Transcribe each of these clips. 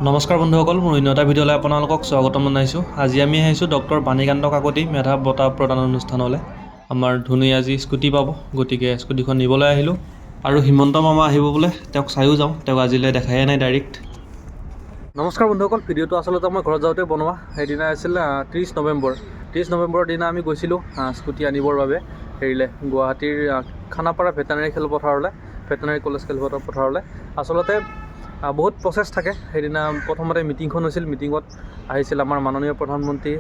নমস্কাৰ বন্ধুসকল, মোৰ অন্য এটা ভিডিঅ'লৈ আপোনালোকক স্বাগতম জনাইছোঁ। আজি আমি আহিছোঁ ডক্টৰ বাণীকান্ত কাকতি মেধা বঁটা প্ৰদান অনুষ্ঠানলৈ। আমাৰ ধুনুৱে আজি স্কুটি পাব, গতিকে স্কুটিখন নিবলৈ আহিলোঁ। আৰু হিমন্ত মামা আহিব বোলে, তেওঁক চায়ো যাওঁ, তেওঁক আজিলৈ দেখাই নাই ডাইৰেক্ট। নমস্কাৰ বন্ধুসকল, ভিডিঅ'টো আচলতে মই ঘৰত যাওঁতে বনোৱা। সেইদিনা আছিল 30 নৱেম্বৰ। 30 নৱেম্বৰৰ দিনা আমি গৈছিলোঁ স্কুটি আনিবৰ বাবে হেৰিলে, গুৱাহাটীৰ খানাপাৰা ভেটেনাৰী খেলপথাৰলৈ, ভেটেনাৰী কলেজ খেলপথাৰলৈ। আচলতে বহুত প্ৰচেছ থাকে। সেইদিনা প্ৰথমতে মিটিংখন হৈছিল। মিটিঙত আহিছিল আমাৰ মাননীয় প্ৰধানমন্ত্ৰী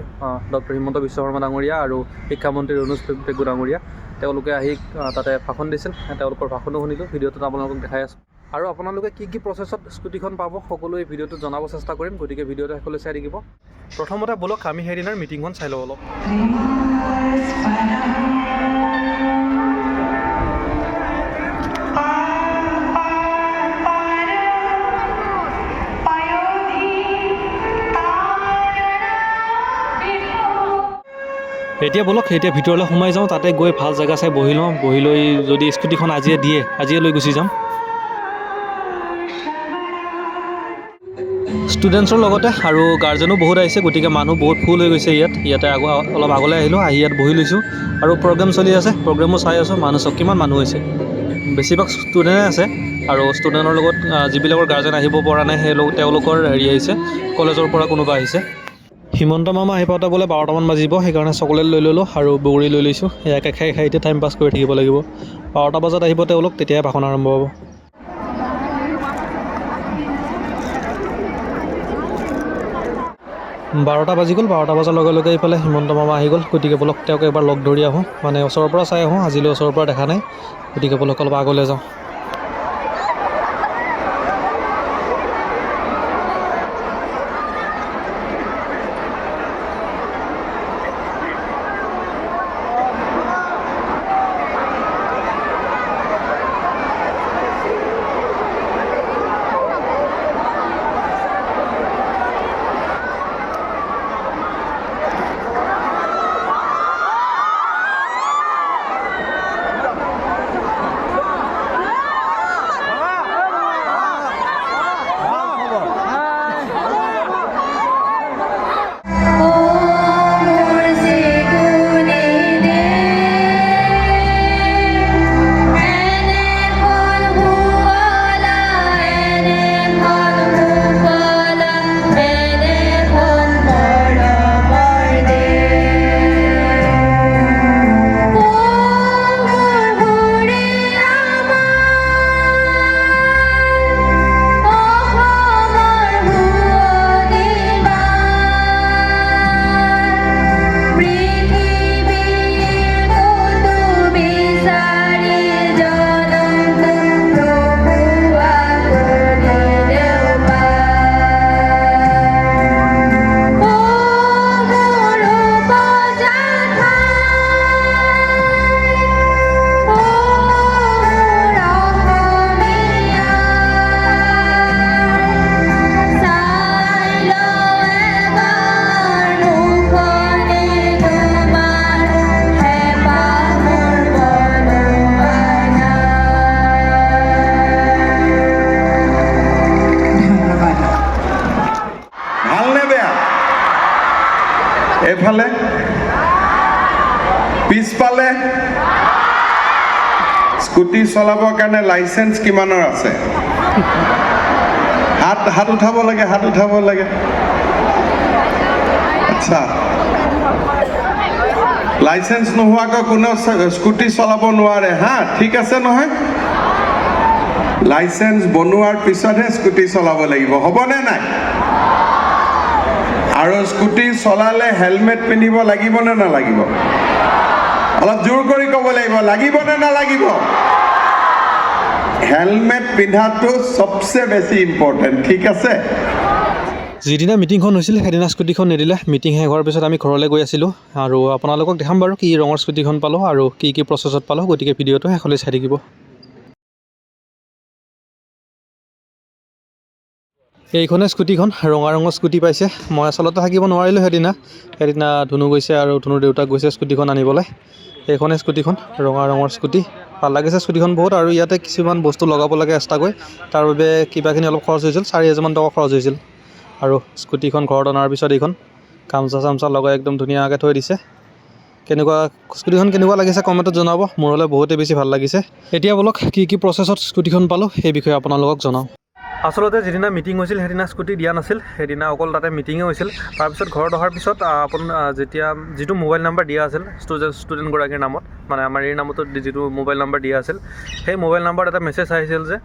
ডক্টৰ হিমন্ত বিশ্ব শৰ্মা ডাঙৰীয়া আৰু শিক্ষামন্ত্ৰী ৰণোজ পেগু ডাঙৰীয়া। তেওঁলোকে আহি তাতে ভাষণ দিছিল। তেওঁলোকৰ ভাষণো শুনিলোঁ, ভিডিঅ'টোত আপোনালোকক দেখাই আছোঁ। আৰু আপোনালোকে কি প্ৰচেছত স্কুটিখন পাব সকলো এই ভিডিঅ'টোত জনাব চেষ্টা কৰিম, গতিকে ভিডিঅ'টো শেষলৈ চাই থাকিব। প্ৰথমতে ব'লক আমি সেইদিনাৰ মিটিংখন চাই লওঁ অলপ। এতিয়া ব'লক, এতিয়া ভিতৰলৈ সোমাই যাওঁ, তাতে গৈ ভাল জেগা চাই বহি লওঁ। বহি লৈ যদি স্কুটিখন আজিয়ে দিয়ে, আজিয়ে লৈ গুচি যাম। ষ্টুডেণ্টছৰ লগতে আৰু গাৰ্জেনো বহুত আহিছে, গতিকে মানুহ বহুত ফুল হৈ গৈছে ইয়াতে অলপ আগলৈ আহিলোঁ, আহি ইয়াত বহি লৈছোঁ। আৰু প্ৰগ্ৰেম চলি আছে, প্ৰগ্ৰেমো চাই আছোঁ। মানুহ চাওক কিমান মানুহ হৈছে, বেছিভাগ ষ্টুডেণ্টে আছে। আৰু ষ্টুডেণ্টৰ লগত যিবিলাকৰ গাৰ্জেন আহিব পৰা নাই, তেওঁলোকৰ হেৰি আহিছে, কলেজৰ পৰা কোনোবা আহিছে। হিমন্ত মামা আহি পাওঁতে বোলে 12টামান বাজিব, সেইকাৰণে চকলেট লৈ ল'লোঁ আৰু বগৰী লৈ লৈছোঁ। এয়াকে খাই খাই এতিয়া টাইম পাছ কৰি থাকিব লাগিব। 12টা বজাত আহিব তেওঁলোক, তেতিয়াহে ভাষণ আৰম্ভ হ'ব। বাৰটা বাজি গ'ল, 12টা বজাৰ লগে লগে এইফালে হিমন্ত মামা আহি গ'ল। গতিকে ব'লক তেওঁক এবাৰ লগ ধৰি আহোঁ, মানে ওচৰৰ পৰা চাই আহোঁ, আজিলৈ ওচৰৰ পৰা দেখা নাই। গতিকে ব'লক অলপ আগলৈ যাওঁ। এফালে পিছফালে স্কুটি চলাবৰ কাৰণে লাইসেন্স কিমানৰ আছে? হাত উঠাব লাগে, হাত উঠাব লাগে। আচ্ছা, লাইসেন্স নোহোৱাকৈ কোনো স্কুটি চলাব নোৱাৰে। হা, ঠিক আছে নহয়? লাইসেন্স বনোৱাৰ পিছতহে স্কুটি চলাব লাগিব, হ'বনে নাই? আৰু স্কুটি চলালে হেলমেট পিন্ধিব লাগিব নে নালাগিব? অলপ জোৰ কৰি ক'ব লাগিব, লাগিব নে নালাগিব? হেলমেট পিন্ধাটো সবচে বেছি ইম্পৰ্টেণ্ট, ঠিক আছে? যিদিনা মিটিংখন হৈছিল সেইদিনা স্কুটিখন নিদিলে। মিটিং শেষ হোৱাৰ পিছত আমি ঘৰলৈ গৈ আছিলোঁ আৰু আপোনালোকক দেখাম বাৰু কি ৰঙৰ স্কুটিখন পালোঁ আৰু কি প্ৰচেছত পালোঁ। গতিকে ভিডিঅ'টো শেষলৈ চাই থাকিব। এইখনে স্কুটিখন, ৰঙা ৰঙৰ স্কুটি পাইছে। মই আচলতে থাকিব নোৱাৰিলোঁ সেইদিনা ধুনু গৈছে আৰু ধুনুৰ দেউতাক গৈছে স্কুটিখন আনিবলৈ। এইখনে স্কুটিখন, ৰঙা ৰঙৰ স্কুটি। ভাল লাগিছে স্কুটিখন বহুত। আৰু ইয়াতে কিছুমান বস্তু লগাব লাগে এক্সট্ৰাকৈ, তাৰ বাবে কিবাখিনি অলপ খৰচ হৈছিল, 4000 মান টকা খৰচ হৈছিল। আৰু স্কুটিখন ঘৰত অনাৰ পিছত এইখন গামোচা চামচা লগাই একদম ধুনীয়াকৈ থৈ দিছে। স্কুটিখন কেনেকুৱা লাগিছে কমেণ্টত জনাব। মোৰ হ'লে বহুতেই বেছি ভাল লাগিছে। এতিয়া বলক কি প্ৰচেছত স্কুটিখন পালোঁ সেই বিষয়ে আপোনালোকক জনাওঁ। আচলতে যিদিনা মিটিং হৈছিল সেইদিনা স্কুটি দিয়া নাছিল, সেইদিনা অকল তাতে মিটিঙে হৈছিল। তাৰপিছত ঘৰত অহাৰ পিছত যেতিয়া যিটো মোবাইল নাম্বাৰ দিয়া আছিল ষ্টুডেণ্টগৰাকীৰ নামত, মানে আমাৰ এই নামতো যিটো মোবাইল নাম্বাৰ দিয়া আছিল, সেই মোবাইল নাম্বাৰত এটা মেছেজ আহিছিল যে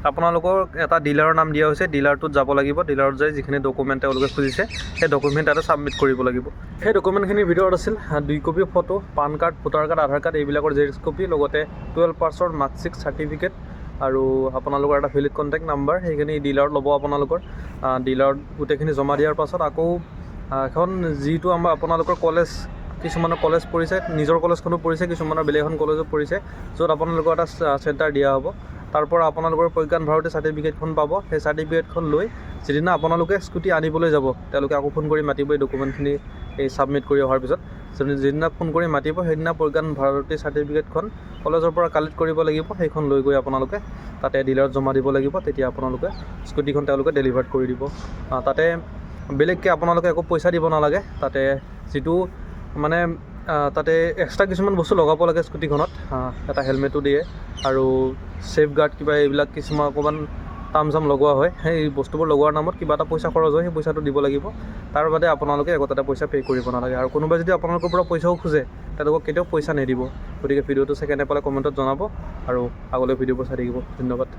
আপোনালোকৰ এটা ডিলাৰৰ নাম দিয়া হৈছে, ডিলাৰটোত যাব লাগিব, ডিলাৰত যাই যিখিনি ডকুমেণ্ট তেওঁলোকে খুজিছে সেই ডকুমেণ্ট তাতে ছাবমিট কৰিব লাগিব। সেই ডকুমেণ্টখিনিৰ ভিতৰত আছিল 2 copy photo, PAN card, voter card, Aadhaar card এইবিলাকৰ জেৰক্স কপি, লগতে 12 পাছৰ মাৰ্কশ্বিট চাৰ্টিফিকেট আৰু আপোনালোকৰ এটা ভেলিড কণ্টেক্ট নাম্বাৰ। সেইখিনি ডিলাৰত ল'ব আপোনালোকৰ। ডিলাৰত গোটেইখিনি জমা দিয়াৰ পাছত আকৌ এখন যিটো আপোনালোকৰ কলেজ, কিছুমানৰ কলেজ পৰিছে, নিজৰ কলেজখনো পৰিছে, কিছুমানৰ বেলেগ এখন কলেজো পৰিছে, য'ত আপোনালোকৰ এটা চেণ্টাৰ দিয়া হ'ব। তাৰ পৰা আপোনালোকৰ প্ৰজ্ঞান ভাৰতী চাৰ্টিফিকেটখন পাব। সেই চাৰ্টিফিকেটখন লৈ যিদিনা আপোনালোকে স্কুটি আনিবলৈ যাব, তেওঁলোকে আকৌ ফোন কৰি মাতিব এই ডকুমেণ্টখিনি ছাবমিট কৰি অহাৰ পিছত। যিদিনা ফোন কৰি মাতিব সেইদিনা প্ৰজ্ঞান ভাৰতী চাৰ্টিফিকেটখন কলেজৰ পৰা কালেক্ট কৰিব লাগিব। সেইখন লৈ গৈ আপোনালোকে তাতে ডিলাৰত জমা দিব লাগিব। তেতিয়া আপোনালোকে স্কুটিখন তেওঁলোকে ডেলিভাৰ কৰি দিব। তাতে বেলেগকৈ আপোনালোকে একো পইচা দিব নালাগে। তাতে যিটো মানে তাতে এক্সট্ৰা কিছুমান বস্তু লগাব লাগে স্কুটিখনত। এটা হেলমেটো দিয়ে আৰু ছেফ গাৰ্ড কিবা এইবিলাক কিছুমান অকণমান তাম লগোৱা হয়। সেই বস্তুবোৰ লগোৱাৰ নামত কিবা এটা পইচা খৰচ হয়, সেই পইচাটো দিব লাগিব। তাৰ বাদে আপোনালোকে একো এটা পইচা পে' কৰিব নালাগে। আৰু কোনোবাই যদি আপোনালোকৰ পৰা পইচাও খোজে তেওঁলোকক কেতিয়াও পইচা নিদিব। গতিকে ভিডিঅ'টো চাই কেনে পালে কমেণ্টত জনাব আৰু আগলৈ ভিডিঅ'বোৰ চাই থাকিব। ধন্যবাদ।